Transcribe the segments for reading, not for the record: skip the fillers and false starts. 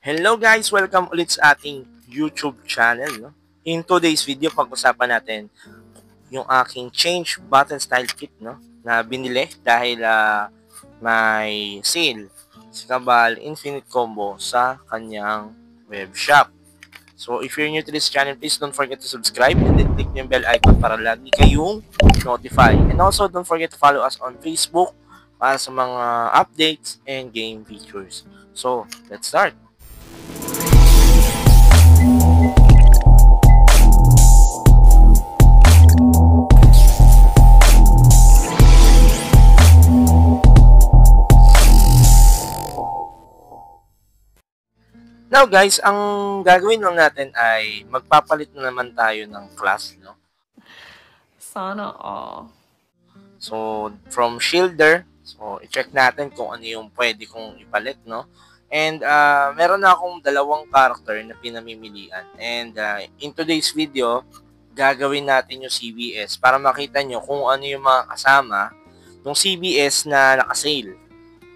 Hello guys! Welcome ulit sa ating YouTube channel. No? In today's video, pag-usapan natin yung aking change button style kit na binili dahil may sale si Kabal Infinite Combo sa kanyang web shop. So if you're new to this channel, please don't forget to subscribe and then click yung bell icon para lagi kayong notify. And also don't forget to follow us on Facebook para sa mga updates and game features. So let's start! Now guys, ang gagawin lang natin ay magpapalit na naman tayo ng class, no? Sana all. So, from Shielder, so i-check natin kung ano yung pwede kong ipalit, no? And meron na akong dalawang character na pinamimilian. And in today's video, gagawin natin yung CBS para makita nyo kung ano yung mga kasama ng CBS na naka-sale.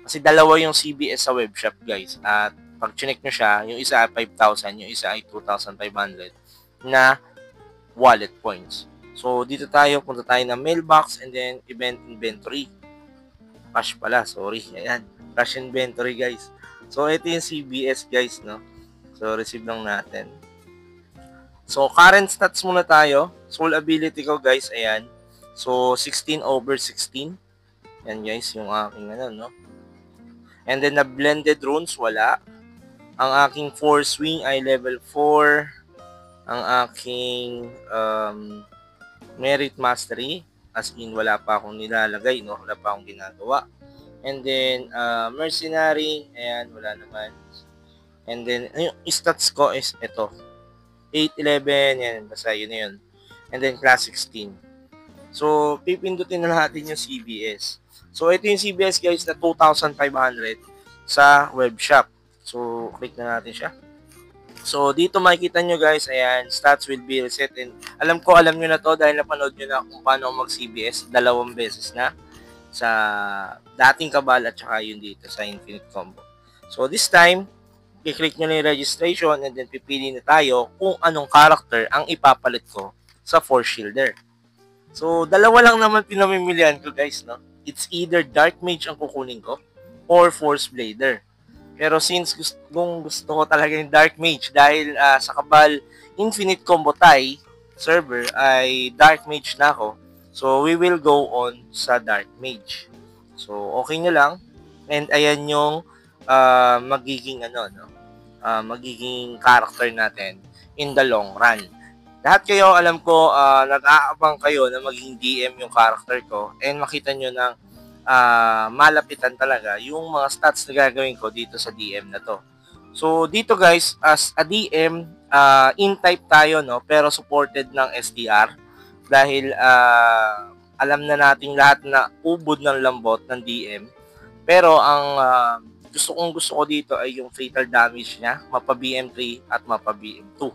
Kasi dalawa yung CBS sa webshop, guys. At pag chinek nyo siya, yung isa ay 5,000, yung isa ay 2,500 na wallet points. So, dito tayo, punta tayo ng mailbox and then event inventory. Cash pala, sorry. Ayan, cash inventory, guys. So, ito yung CBS, guys, no? So, receive lang natin. So, current stats muna tayo. Soul ability ko, guys, ayan. So, 16/16. Yan, guys, yung aking ano, no? And then, na blended runes, wala. Ang aking force swing ay level 4. Ang aking merit mastery, as in wala pa akong nilalagay, no? Wala pa akong ginagawa. And then mercenary, ayan, wala naman. And then yung stats ko is ito. 8-11, yan, basta yun na yun. And then class 16. So, pipindutin na natin yung CBS. So, ito yung CBS, guys, na 2,500 sa web shop. So, click na natin siya. So, dito makikita nyo, guys, ayan, stats will be reset. And alam nyo na to dahil napanood nyo na kung paano mag-CBS dalawang beses na sa dating Kabal at saka yun dito sa Infinite Combo. So, this time, i-click nyo na yung registration and then pipili na tayo kung anong character ang ipapalit ko sa Force Shielder. So, dalawa lang naman pinamimilian ko, guys, no? It's either Dark Mage ang kukunin ko or Force Blader. Pero since gusto ko talaga yung Dark Mage dahil sa Kabal Infinite Combo Tie server ay Dark Mage na ako. So, we will go on sa Dark Mage. So, okay nyo lang. And ayan yung magiging magiging character natin in the long run. Lahat kayo, alam ko, nag-aabang kayo na maging DM yung character ko and makita nyo ng malapitan talaga yung mga stats na gagawin ko dito sa DM na to. So, dito guys, as a DM, in-type tayo, no? Pero supported ng SDR dahil alam na nating lahat na ubod ng lambot ng DM. Pero ang gusto ko dito ay yung fatal damage niya, mapa BM3 at mapa BM2.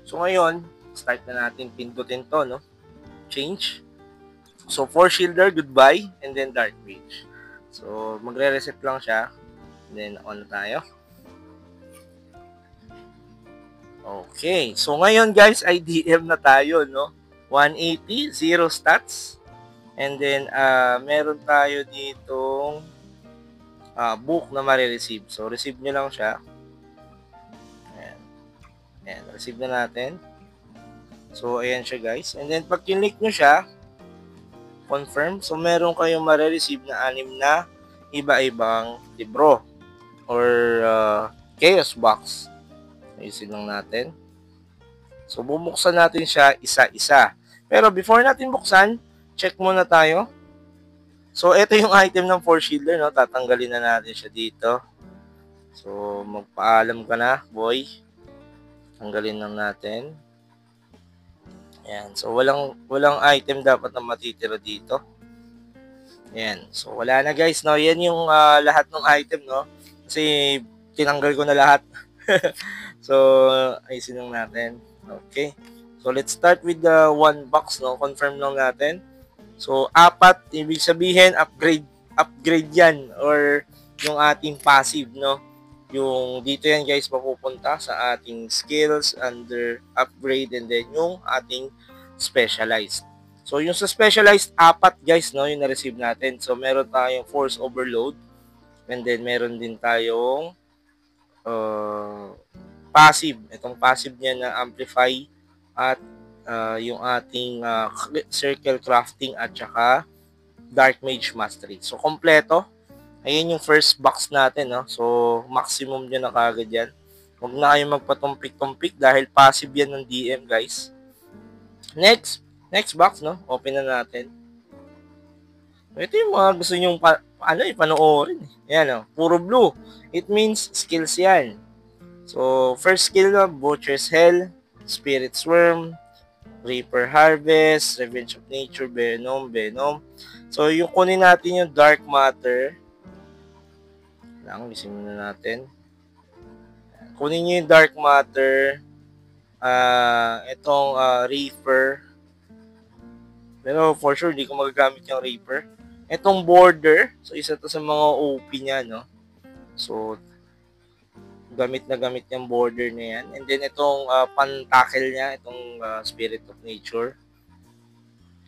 So, ngayon, start na natin pindutin to, no? Change. So, Force Shielder, goodbye, and then Dark Mage. So, magre-reset lang siya. And then, on na tayo. Okay. So, ngayon, guys, ay DM na tayo, no? 180, 0 stats. And then, meron tayo ditong book na marireceive. So, receive nyo lang siya. Ayan. Ayan, receive na natin. So, ayan siya, guys. And then, pag kinlik nyo siya, confirm. So, meron kayong marireceive na 6 na iba-ibang libro or chaos box. Ayusin lang natin. So, bubuksan natin siya isa-isa. Pero before natin buksan, check muna tayo. So, ito yung item ng Force Shielder, no? Tatanggalin na natin siya dito. So, magpaalam ka na, boy. Tanggalin lang natin. Ayan. So, walang item dapat na matitira dito. Ayan. So, wala na, guys, no? Yan yung lahat ng item, no? Kasi, tinanggal ko na lahat. So, ayusin lang natin. Okay. So, let's start with the one box, no? Confirm lang natin. So, 4, ibig sabihin, upgrade yan. Or, yung ating passive, no? Yung dito yan guys mapupunta sa ating skills under upgrade and then yung ating specialized. So yung sa specialized, 4 guys, no, yung na-receive natin. So meron tayong force overload and then meron din tayong passive. Itong passive niya na amplify at yung ating circle crafting at saka dark mage mastery. So kompleto. Ayun yung first box natin, no? So, maximum nyo na kagad yan. Huwag na kayong magpatumpik-tumpik dahil passive yan ng DM, guys. Next box, no? Open na natin. Ito yung mga gusto nyong panoorin. Yan, no? Puro blue. It means skills yan. So, first skill na, Butcher's Hell, Spirit Swarm, Reaper Harvest, Revenge of Nature, Venom. So, yung kunin natin yung Dark Matter. Isin muna natin. Kunin nyo yung Dark Matter. Itong Reaper. Pero for sure, hindi ko magagamit yung Reaper. Itong Border. So, isa to sa mga OP niya, no? So, gamit na gamit yung Border na yan. And then, itong pan-tackle niya. Itong Spirit of Nature.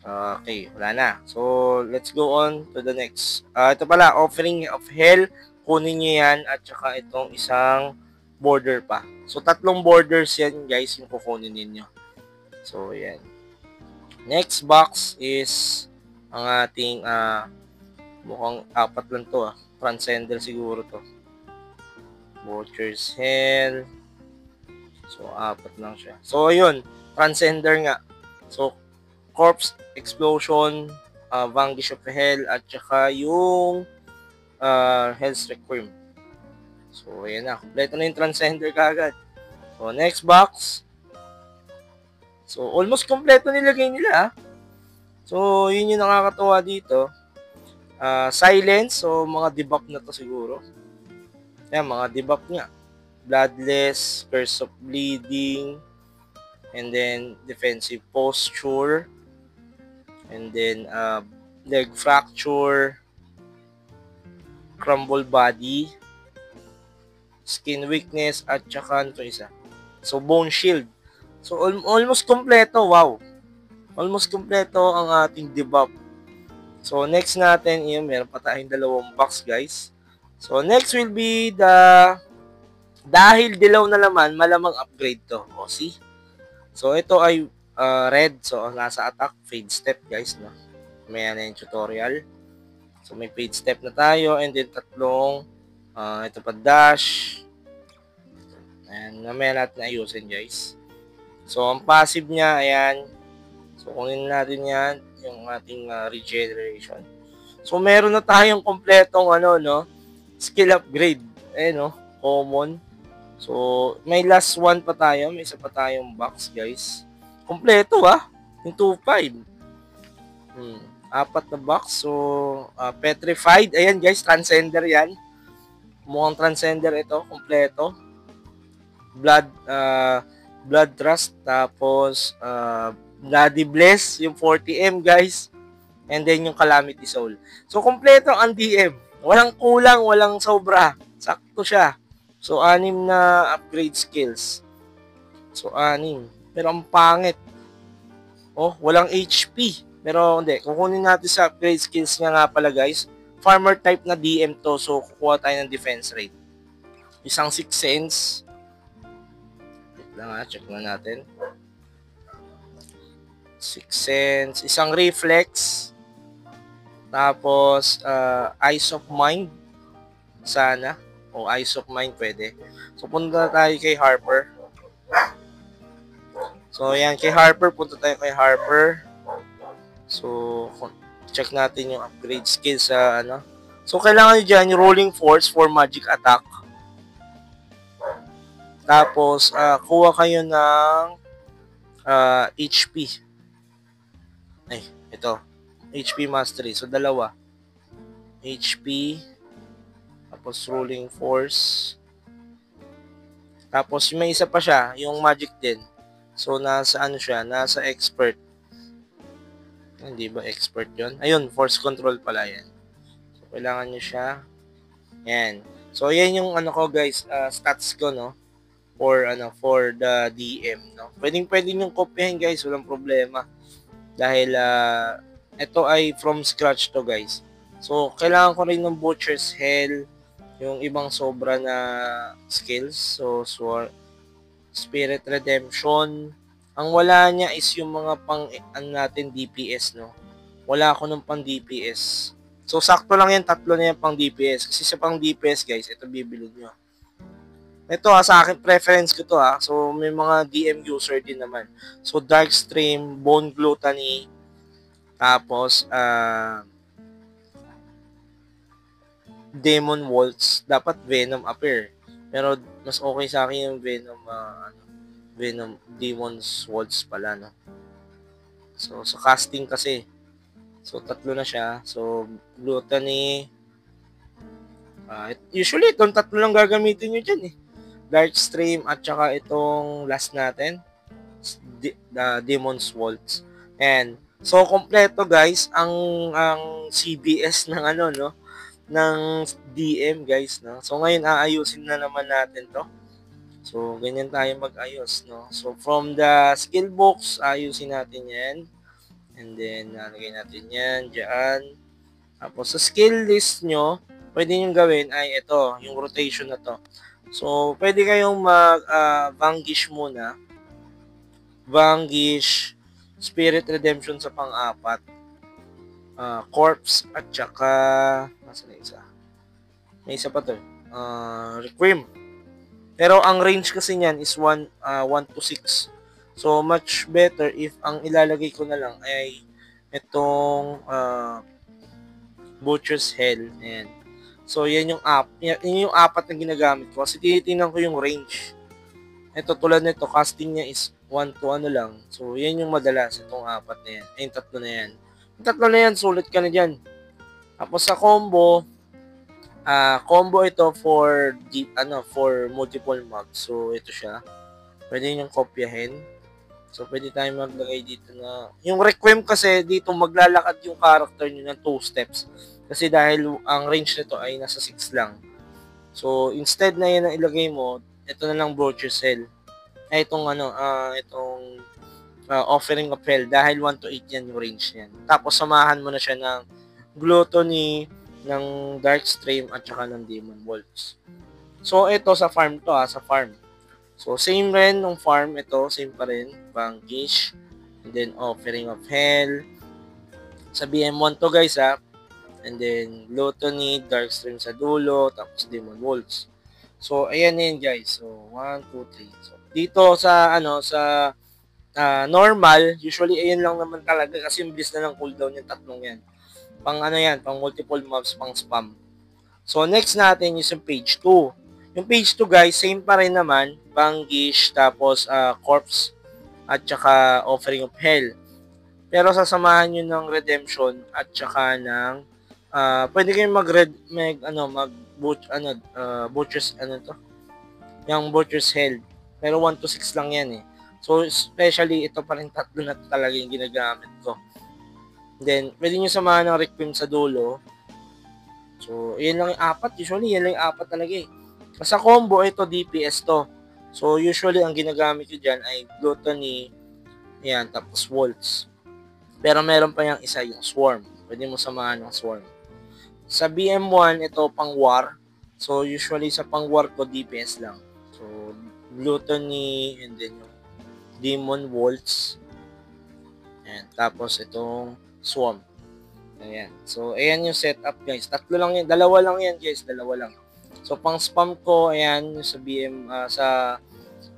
Okay, wala na. So, let's go on to the next. Ito pala, Offering of Hell. Kunin nyo yan at saka itong isang border pa. So, 3 borders yan guys yung kukunin ninyo. So, yan. Next box is ang ating mukhang 4 lang to Transcender siguro to. Butcher's Hell. So, 4 lang siya. So, ayun. Transcender nga. So, Corpse Explosion, Vanquish of Hell at saka yung Hell's Requiem. So, ayan na. Kompleto na yung Transcender kagad. So, next box. So, almost kompleto nilagay nila. So, yun yung nakakatuwa dito. Silence. So, mga debuff na to siguro. Ayan, mga debuff nga. Bloodless, Curse of Bleeding, and then Defensive Posture, and then Leg Fracture, Crumble Body, Skin Weakness, at saka ito isa. So, Bone Shield. So, almost kompleto. Wow. Almost kompleto ang ating debuff. So, next natin, yun, meron pa tayong 2 box, guys. So, next will be dahil dilaw na naman, malamang upgrade to. O, see? So, ito ay red. So, nasa attack, fade step, guys, no? May na yung tutorial. So, may fade step na tayo. And then, 3. Ito pa, dash. Ayan, namaya natin ayusin, guys. So, ang passive niya, ayan. So, kunin natin yan, yung ating regeneration. So, meron na tayong kompletong, skill upgrade. Ayan, common. So, may last one pa tayo. May isa pa tayong box, guys. Kompleto, yung 2.5. 4 na box. So, Petrified. Ayan, guys, Transcender yan. Mukhang Transcender ito. Kompleto. Blood Trust. Tapos, Bloody Bless. Yung 40M, guys. And then, yung Calamity Soul. So, kompleto ang DM. Walang kulang, walang sobra. Sakto siya. So, 6 na upgrade skills. So, 6. Pero ang pangit. Walang HP. Pero hindi, kukunin natin sa upgrade skills nga pala guys. Farmer type na DM to. So, kukuha tayo ng defense rate. Isang 6 Sense. Wait lang check na natin. 6 Sense. Isang Reflex. Tapos, Eyes of Mind. Sana. O Eyes of Mind pwede. So, punta tayo kay Harper. So, yan. Kay Harper. Punta tayo kay Harper. So, check natin yung upgrade skill sa So, kailangan nyo dyan yung Rolling Force for magic attack. Tapos, kuha kayo ng HP. Ito. HP Mastery. So, 2. HP. Tapos, Rolling Force. Tapos, may isa pa siya. Yung magic din. So, nasa siya? Nasa expert. Hindi ba expert yon? Ayun, force control pala yan. So, kailangan nyo siya. Yan. So, yan yung ano ko guys, stats ko, no? For the DM, no? Pwede yung kopyahin guys, walang problema. Dahil, ito ay from scratch to guys. So, kailangan ko rin ng Butcher's Hell, yung ibang sobra na skills. So, Spirit Redemption. Ang wala niya is yung mga pang natin DPS, no? Wala ako ng pang DPS. So, sakto lang yan, tatlo na yan pang DPS. Kasi sa pang DPS, guys, ito bibili nyo. Ito sa akin, preference ko to So, may mga DM user din naman. So, Darkstream, Bone Gluttony, tapos, Demon Waltz, dapat Venom appear. Pero, mas okay sa akin yung Venom Demon's Waltz pala, no? So, sa casting kasi, so, tatlo na siya. So, Gluttony, usually, itong tatlo lang gagamitin nyo dyan, Darkstream at saka itong last natin, Demon's Waltz. And so kompleto guys ang CBS ng ng DM guys, no. So ngayon aayusin na naman natin 'to. So ganyan tayo mag-ayos, no. So from the skill books, ayusin natin 'yan. And then lalagay natin 'yan diyan. Tapos sa skill list nyo, pwede nyo gawin ay ito, yung rotation na to. So, pwede kayong Vanquish muna. Vanquish, Spirit Redemption sa pang-apat. Corpse, at saka, nasa na isa? May isa pa to. Requiem. Pero ang range kasi niyan is 1 to 6. So, much better if ang ilalagay ko na lang ay itong Butcher's Hell. Ayan. So, yan yung apat na ginagamit ko. Kasi tinitingnan ko yung range. Ito, tulad nito, casting niya is 1 to ano lang. So, yan yung madalas. Itong apat na yan. Ay, yung tatlo na yan. Yung tatlo na yan, sulit ka na dyan. Tapos sa combo ito for multiple mobs. So, ito siya. Pwede nyo kopyahin. So, pwede tayong maglagay dito na... Yung Requiem kasi, dito maglalakad yung character nyo ng 2 steps. Kasi dahil ang range nito ay nasa 6 lang. So, instead na yan ang ilagay mo, ito na lang Butcher's Hell. Itong Offering of Hell. Dahil 1 to 8 yan yung range niyan. Tapos, samahan mo na siya ng Gluttony, ng Darkstream, at saka ng Demon Waltz. So, ito sa farm to sa farm. So, same rin nung farm. Ito, same pa rin. Vanquish. And then, Offering of Hell. Sa BM1 to guys And then, Gluttony, Darkstream sa dulo, tapos Demon Waltz. So, ayan yun guys. So, 1, 2, 3. So, dito sa, normal, usually ayan lang naman talaga kasi yung bilis na ng cooldown yung tatlong yan. Pang pang multiple mobs, pang spam. So, next natin is yung page 2. Yung page 2 guys, same pa rin naman. Vanquish, tapos Corpse, at saka Offering of Hell. Pero sasamahan nyo ng Redemption at saka ng pwede kayong Butcher's yung Butcher's Hell. Pero 1 to 6 lang yan So, especially ito pa rin tatlo na talaga yung ginagamit ko. Then, pwede nyo samahan ng Requiem sa dulo. So, yan lang yung apat. Usually, yan lang yung apat talaga Sa combo, ito DPS to. So, usually, ang ginagamit ko dyan ay Gluttony, yan, tapos Waltz. Pero meron pa yung isa, yung Swarm. Pwede mo samahan ng Swarm. Sa BM1, ito pang war. So, usually sa pang war ko, DPS lang. So, Gluttony, and then yung Demon Waltz. Ayan. Tapos, itong Swarm. Ayan. So, ayan yung setup, guys. Tatlo lang yan. Dalawa lang yan, guys. Dalawa lang. So, pang spam ko, ayan, sa sa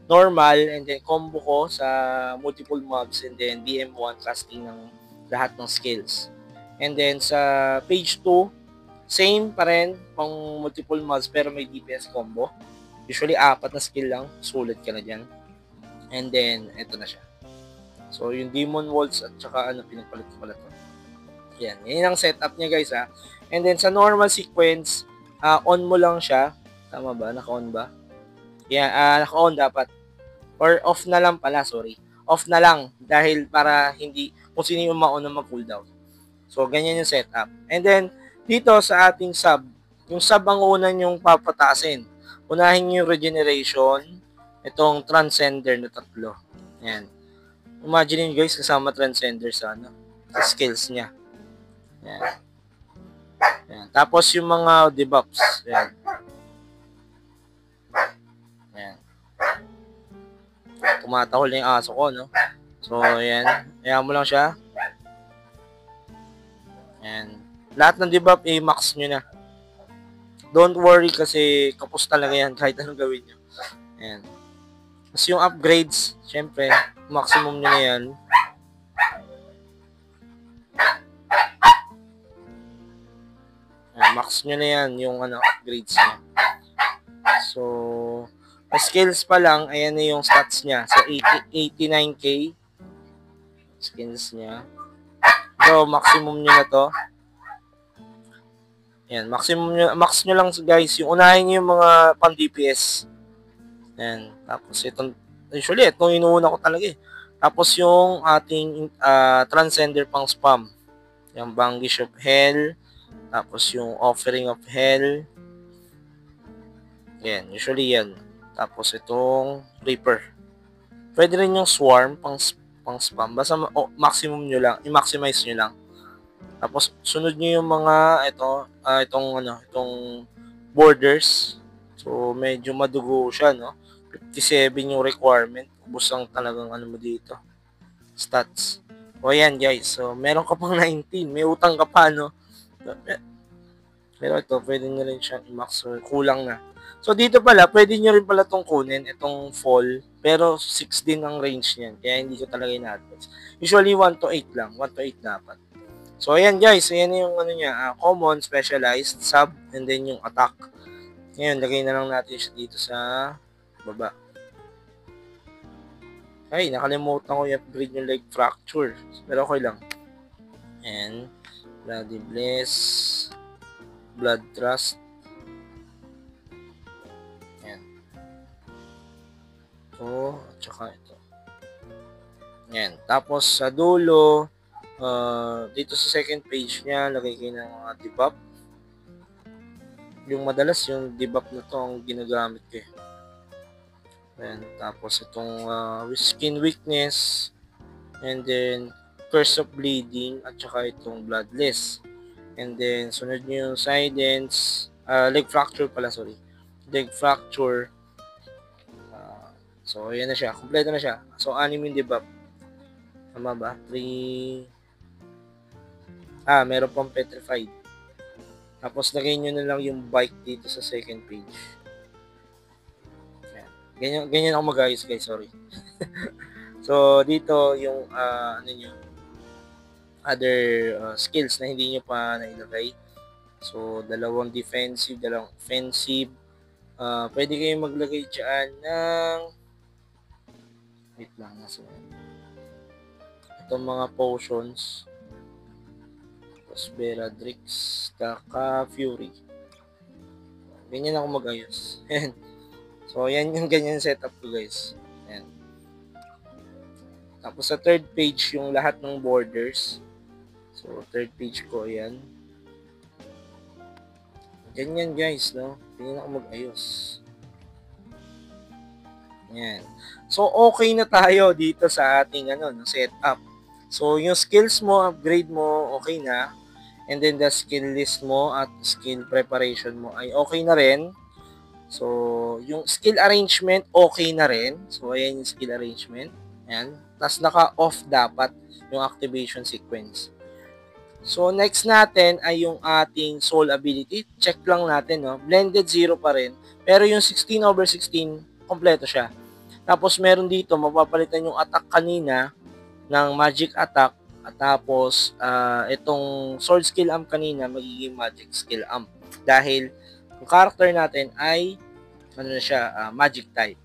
normal, and then combo ko sa multiple mobs, and then DM1 casting ng lahat ng skills. And then, sa page 2, same pa rin, pang multiple mods, pero may DPS combo. Usually, 4 na skill lang. Sulit ka na dyan. And then, eto na siya. So, yung Demon Waltz at saka pinagpalit ko pala to. Yan. Yan ang setup niya, guys, And then, sa normal sequence, on mo lang siya. Tama ba? Naka-on ba? Yan, naka-on dapat. Or off na lang pala, sorry. Off na lang. Dahil para hindi, kung sino yung mauna mag-cooldown. So, ganyan yung setup. And then, dito sa ating sub, Yung sub ang una yung papataasin. Unahin nyo yung regeneration, itong transcender na tatlo. Yan. Imagine nyo guys, kasama transcender sa sa skills niya. Yan. Yan. Tapos yung mga debuffs. Yan. Yan. Tumatahol na yung aso ko, no? So, yan. Kaya mo lang siya. Yan. Lahat ng debuff, i-max nyo na. Don't worry kasi kapos talaga yan kahit anong gawin nyo. Yan. Tapos yung upgrades, syempre, maximum nyo na yan. Yan, max nyo na yan yung upgrades niya. So, skills pa lang, ayan na yung stats niya. So, 89k skills niya. So, maximum nyo na to. Yan, max nyo lang guys. Yung unahin nyo yung mga pang DPS. Yan, tapos itong, usually, itong inuuna ko talaga eh. Tapos yung ating transcender pang spam. Yung Vanquish of Hell. Tapos yung Offering of Hell. Yan, usually yan. Tapos itong Reaper. Pwede rin yung Swarm pang spam. Basta maximum nyo lang, i-maximize nyo lang. Tapos sunod nyo yung mga itong borders. So medyo madugo siya, no? 57 yung requirement. Ubus ang talagang mo dito. Stats. O yan guys. So meron ka pang 19. May utang ka pa, no? Pero ito, pwede nyo rin siyang i-max. So, kulang na. So dito pala, pwede nyo rin pala itong kunin, itong fall. Pero 6 din ang range niyan. Kaya hindi ko talaga in-advance. Usually 1 to 8 lang. 1 to 8 dapat. So, ayan guys. Ayan yung niya. Common, specialized, sub, and then yung attack. Ngayon, lagay na lang natin siya dito sa baba. Ay, nakalimutan ko i-upgrade yung leg fracture. Pero okay lang. And, Bloody Bless, Blood Trust. Ayan. Ito, at saka ito. Ayan. Tapos, sa dulo, dito sa second page niya, lagay kayo ng mga debuff. Yung madalas, yung debuff na to ang ginagamit ko eh. Ayan. Tapos, itong skin weakness, and then, curse of bleeding, at saka itong bloodless. And then, sunod nyo yung silence, leg fracture pala, sorry. Leg fracture. So, ayan na siya. Kompleto na siya. So, 6 yung debuff. Tama ba? 3... meron pang petrified. Tapos, lagay nyo na lang yung bike dito sa second page. Ayan. Ganyan ako mag-ayos, guys. Sorry. So, dito, yung, other skills na hindi nyo pa nailagay. So, dalawang defensive, dalawang offensive. Pwede kayong maglagay dyan ng... Wait lang, nasa itong mga potions. Beradrix, Kaka, Fury. Ganyan ako mag-ayos. So, yan yung ganyan setup ko, guys. Ayan. Tapos, sa third page, yung lahat ng borders. So, third page ko, ayan. Ganyan, guys, no? Ganyan ako mag-ayos. Ayan. So, okay na tayo dito sa ating, setup. So, yung skills mo, upgrade mo, okay na. And then the skill list mo at skill preparation mo ay okay na rin. So, yung skill arrangement, okay na rin. So, ayan yung skill arrangement. Ayan. Tapos, naka-off dapat yung activation sequence. So, next natin ay yung ating soul ability. Check lang natin, no? Blended 0 pa rin. Pero yung 16/16, kompleto siya. Tapos, meron dito, mapapalitan yung attack kanina ng magic attack. At tapos, itong sword skill amp kanina, magiging magic skill amp. Dahil, yung character natin ay, magic type.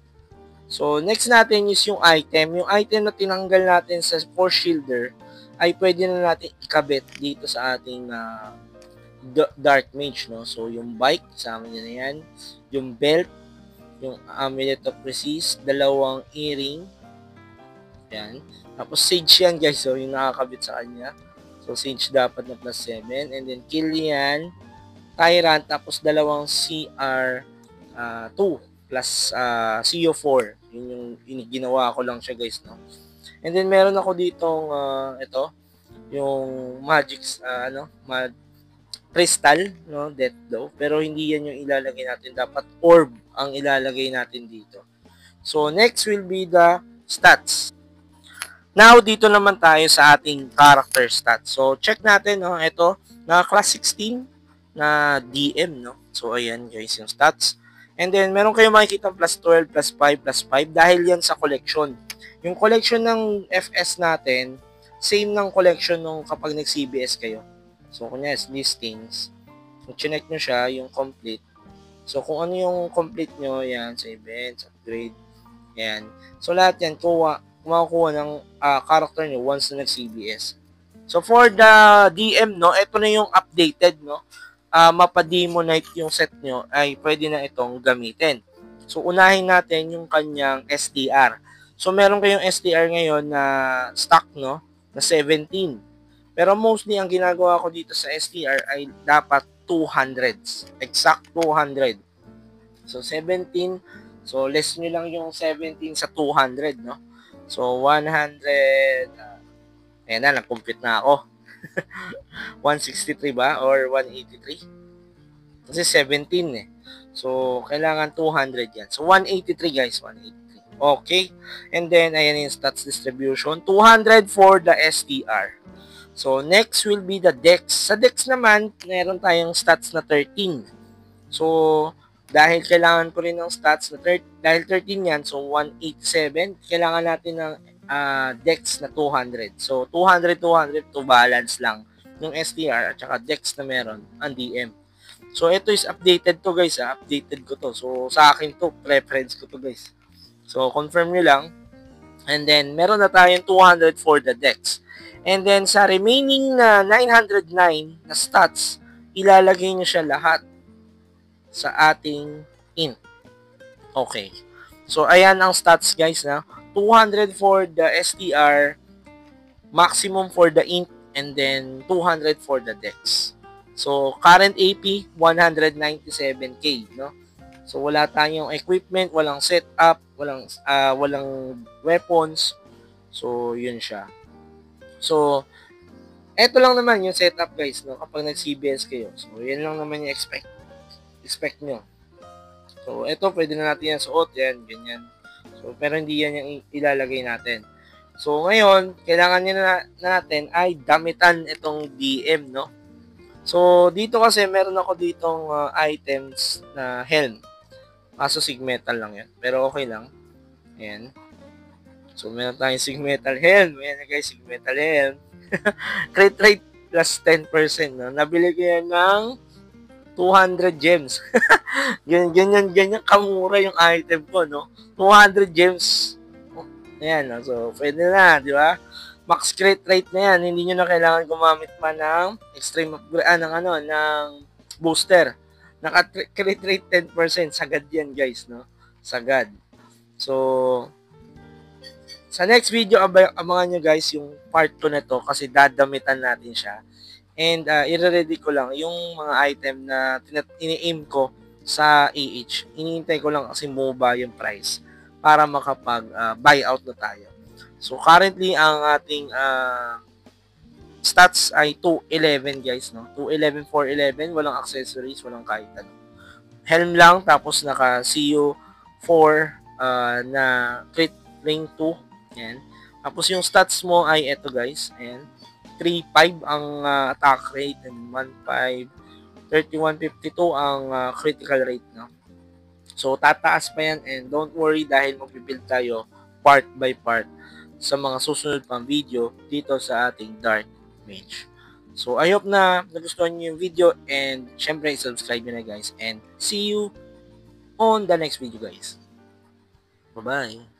So, next natin is yung item. Yung item na tinanggal natin sa force shielder, ay pwede na natin ikabit dito sa ating dark mage, no? So, yung bike, kasama niya na yan. Yung belt, yung amulet of resist, dalawang earring. Yan. Tapos Sage yan guys, so yung nakakabit sa kanya. So Sage dapat na +7. And then kill yan. Tyrant, tapos dalawang CR2 plus CO4. Yun yung ginawa ko lang siya guys, no? And then meron ako ditong ito, yung crystal, no, death glow, pero hindi yan yung ilalagay natin, dapat orb ang ilalagay natin dito. So next will be the stats. Now dito naman tayo sa ating character stats. So check natin, no, ito na class 16 na DM, no. So ayan guys yung stats. And then meron kayong makikita plus 12, plus 5, plus 5 dahil yan sa collection. Yung collection ng FS natin, same ng collection nung kapag nag-CBS kayo. So, kunya listings. Kung chinek nyo siya, yung complete. So, kung ano yung complete nyo, yan, sa events, upgrade, yan. So, lahat yan, kumakuha ng character nyo once na nag-CBS. So, for the DM, no, ito na yung updated, no. Mapa-demonite yung set nyo, ay pwede na itong gamitin. So, unahin natin yung kanyang SDR. So, meron kayong SDR ngayon na stock, no, na 17. Pero mostly, ang ginagawa ko dito sa SDR ay dapat 200s. Exact 200. So, 17. So, less nyo lang yung 17 sa 200, no? So, 100. Ayan na, nag-compute na ako. 163 ba? Or 183? Kasi 17 eh. So, kailangan 200 yan. So, 183 guys. 183. Okay. And then, ayan yung stats distribution. 200 for the SDR. So, next will be the Dex. Sa Dex naman, meron tayong stats na 13. So, dahil kailangan ko rin ng stats na dahil 13 yan, so 187, kailangan natin ng Dex na 200. So, 200, 200 to balance lang yung STR at saka Dex na meron ang DM. So, ito is updated to guys. Updated ko to. So, sa akin to, preference ko to guys. So, confirm nyo lang. And then, meron na tayong 200 for the Dex. And then, sa remaining na 909 na stats, ilalagay nyo siya lahat sa ating int. Okay. So, ayan ang stats guys na 200 for the STR, maximum for the int, and then 200 for the Dex. So, current AP, 197k, no? So, wala tayong equipment, walang setup, walang weapons. So, yun siya. So, eto lang naman yung setup guys, no, kapag nag-CBS kayo. So, yan lang naman yung expect nyo. So, eto, pwede na natin yan suot, yan, ganyan. So, pero hindi yan yung ilalagay natin. So, ngayon, kailangan nyo na natin ay damitan itong DM, no. So, dito kasi, meron ako ditong items na helm. Kaso, Sigmetal lang yan. Pero okay lang. Ayan. So, meron tayong Sigmetal helm. Ayan guys, Sigmetal helm. Crit rate plus 10%. No? Nabili ko yan ng 200 gems. ganyan kamura yung item ko, no? 200 gems. Oh, ayan, no? So, pwede na, di ba? Max crit rate na yan. Hindi nyo na kailangan gumamit pa ng extreme upgrade, ng booster. Naka-crit rate 10%. Sagad yan, guys, no? Sagad. So, sa next video, abangan nyo guys yung part 2 na to kasi dadamitan natin siya. And i-ready ko lang yung mga item na ini-aim ko sa AH. Iniintay ko lang kasi MOBA yung price para makapag buyout na tayo. So currently, ang ating stats ay 211 guys. No? 211, 411, walang accessories, walang kahit ano. Helm lang, tapos naka CU4 na crit ring 2. Ayan. Tapos yung stats mo ay ito guys. Ayan. 3.5 ang attack rate and 1.5. 31.52 ang critical rate. No? So, tataas pa yan and don't worry dahil magbibuild tayo part by part sa mga susunod pang video dito sa ating Dark Mage. So, I hope na nagustuhan nyo yung video and syempre, subscribe nyo na guys and see you on the next video guys. Bye-bye!